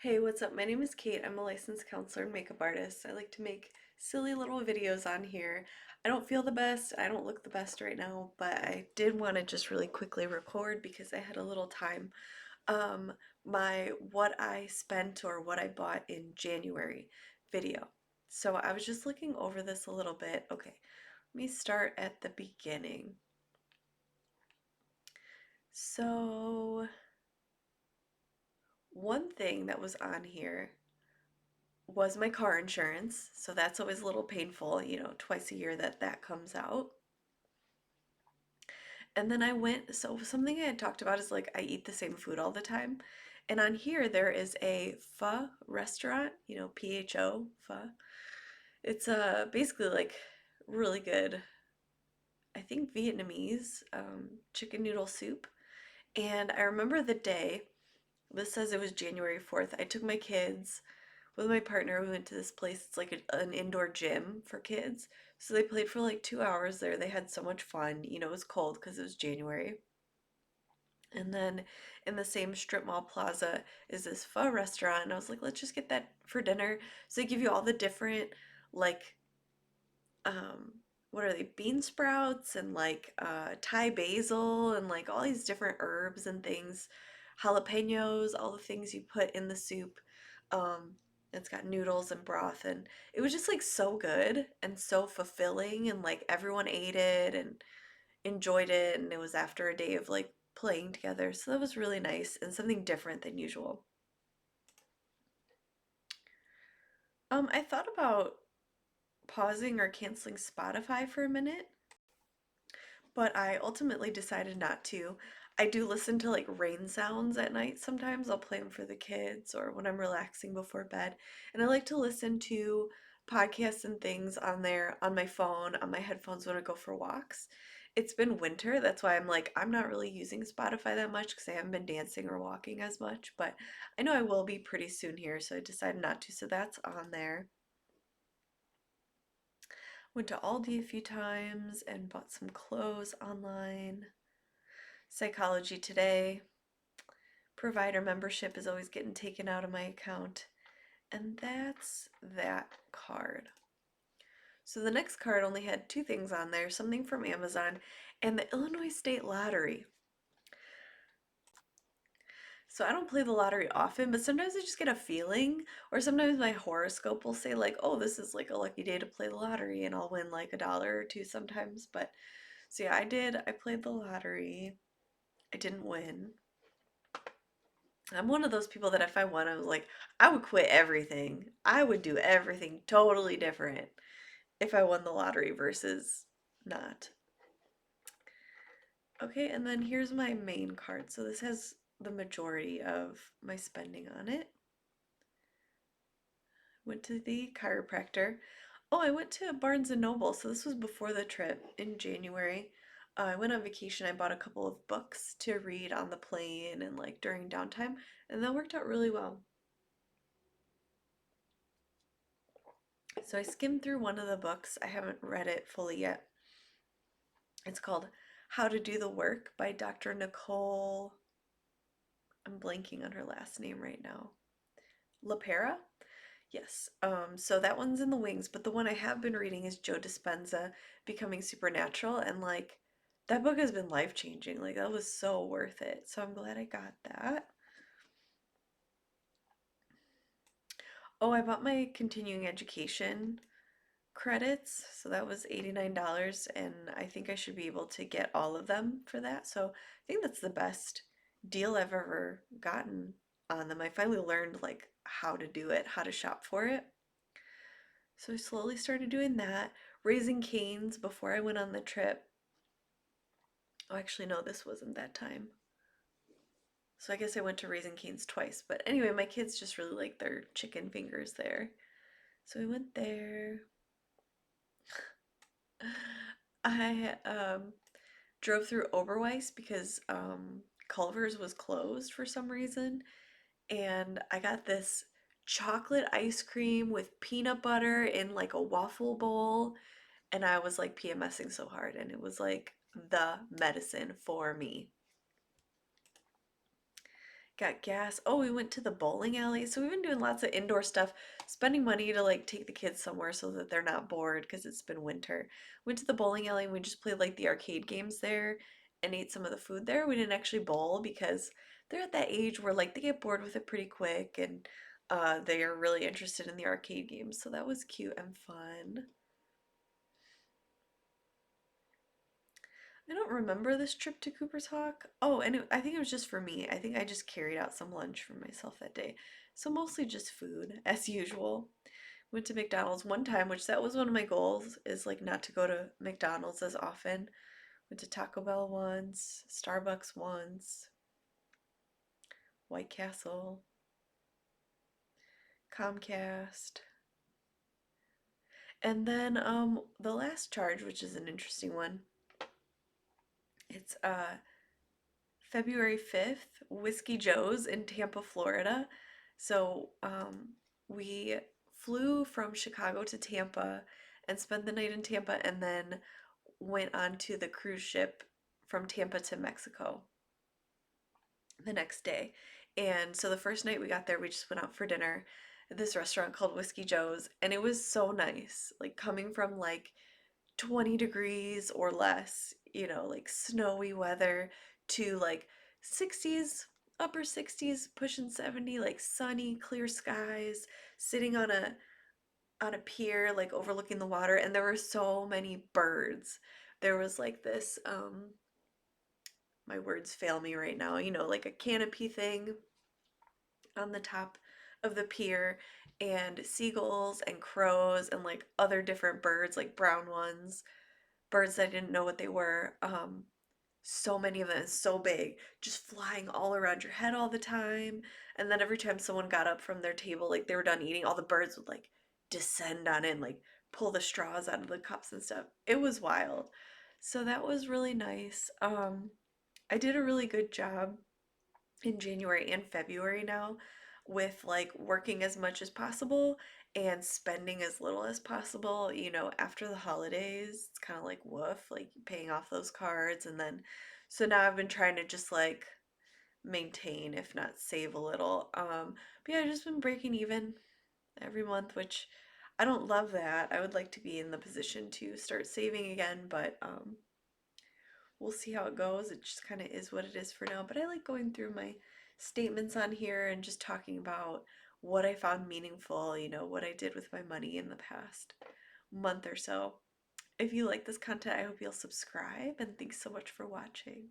Hey, what's up? My name is Kate. I'm a licensed counselor and makeup artist. I like to make silly little videos on here. I don't feel the best, I don't look the best right now, but I did want to just really quickly record because I had a little time. Um, my what I spent or what I bought in January video. So I was just looking over this a little bit. Okay, let me start at the beginning. So, one thing that was on here was my car insurance. So that's always a little painful, twice a year that comes out. And then so something I had talked about is like I eat the same food all the time. And on here there is a pho restaurant, PHO, pho. It's basically like really good, I think Vietnamese chicken noodle soup. And I remember the day, this says it was January 4th. I took my kids with my partner. We went to this place. It's like an indoor gym for kids. So they played for like 2 hours there. They had so much fun. It was cold because it was January. And then in the same strip mall plaza is this pho restaurant. And I was like, let's just get that for dinner. So they give you all the different, like, um, what are they? Bean sprouts and like Thai basil and like all these different herbs and things, jalapenos, all the things you put in the soup. Um, it's got noodles and broth, and it was just like so good and so fulfilling, and like everyone ate it and enjoyed it, and it was after a day of like playing together, so that was really nice and something different than usual. I thought about pausing or canceling Spotify for a minute, but I ultimately decided not to. I do listen to like rain sounds at night sometimes. I'll play them for the kids or when I'm relaxing before bed. And I like to listen to podcasts and things on there on my phone, on my headphones when I go for walks. It's been winter, that's why I'm like, I'm not really using Spotify that much because I haven't been dancing or walking as much, but I know I will be pretty soon here, so I decided not to. So that's on there. Went to Aldi a few times and bought some clothes online. Psychology Today. Provider membership is always getting taken out of my account. And that's that card. So the next card only had two things on there, something from Amazon and the Illinois State Lottery. So I don't play the lottery often, but sometimes I just get a feeling, or sometimes my horoscope will say like, "Oh, this is like a lucky day to play the lottery," and I'll win like $1 or two sometimes. But so yeah, I did. I played the lottery. I didn't win. I'm one of those people that if I won, I was like, I would quit everything. I would do everything totally different if I won the lottery versus not. Okay, and then here's my main card. So this has the majority of my spending on it. Went to the chiropractor. Oh, I went to Barnes and Noble. So this was before the trip in January. I went on vacation. I bought a couple of books to read on the plane and like during downtime, and that worked out really well. So I skimmed through one of the books. I haven't read it fully yet. It's called How to Do the Work by Dr. Nicole. I'm blanking on her last name right now. LaPera? Yes. So that one's in the wings, but the one I have been reading is Joe Dispenza, Becoming Supernatural, and like that book has been life-changing. Like that was so worth it. So I'm glad I got that. Oh, I bought my continuing education credits. So that was $89, and I think I should be able to get all of them for that. So I think that's the best deal I've ever gotten on them. I finally learned like how to do it, how to shop for it. So I slowly started doing that. Raising Cane's before I went on the trip. Oh, actually, no, this wasn't that time. So I guess I went to Raising Cane's twice. But anyway, my kids just really like their chicken fingers there. So we went there. I drove through Oberweis because Culver's was closed for some reason, and I got this chocolate ice cream with peanut butter in like a waffle bowl, and I was like PMSing so hard, and it was like the medicine for me. got gas. Oh, we went to the bowling alley. So we've been doing lots of indoor stuff, spending money to like take the kids somewhere so that they're not bored because it's been winter. Went to the bowling alley and we just played like the arcade games there and ate some of the food there. We didn't actually bowl because they're at that age where like they get bored with it pretty quick and they are really interested in the arcade games. So that was cute and fun. I don't remember this trip to Cooper's Hawk. Oh, and I think it was just for me. I think I just carried out some lunch for myself that day. So mostly just food, as usual. Went to McDonald's one time, which that was one of my goals, is like not to go to McDonald's as often. Went to Taco Bell once, Starbucks once, White Castle, Comcast. And then the last charge, which is an interesting one. It's February 5th, Whiskey Joe's in Tampa, Florida. So we flew from Chicago to Tampa and spent the night in Tampa and then went on to the cruise ship from Tampa to Mexico the next day. And so the first night we got there, we just went out for dinner at this restaurant called Whiskey Joe's, and it was so nice. Like coming from like 20 degrees or less, like snowy weather to like 60s, upper 60s, pushing 70, like sunny, clear skies, sitting on a pier like overlooking the water and there were so many birds. There was like this my words fail me right now, like a canopy thing on the top of the pier and seagulls and crows and like other different birds, like brown ones, birds that I didn't know what they were. So many of them, so big, just flying all around your head all the time. And then every time someone got up from their table, like they were done eating, all the birds would like descend on it and like pull the straws out of the cups and stuff. It was wild. So that was really nice. I did a really good job in January and February now with like working as much as possible and spending as little as possible. After the holidays, it's kind of like woof, like paying off those cards. And then, so now I've been trying to just like maintain, if not save a little. But yeah, I've just been breaking even every month, which I don't love that. I would like to be in the position to start saving again, but we'll see how it goes. It just kind of is what it is for now. But I like going through my statements on here and just talking about what I found meaningful, what I did with my money in the past month or so. If you like this content, I hope you'll subscribe and thanks so much for watching.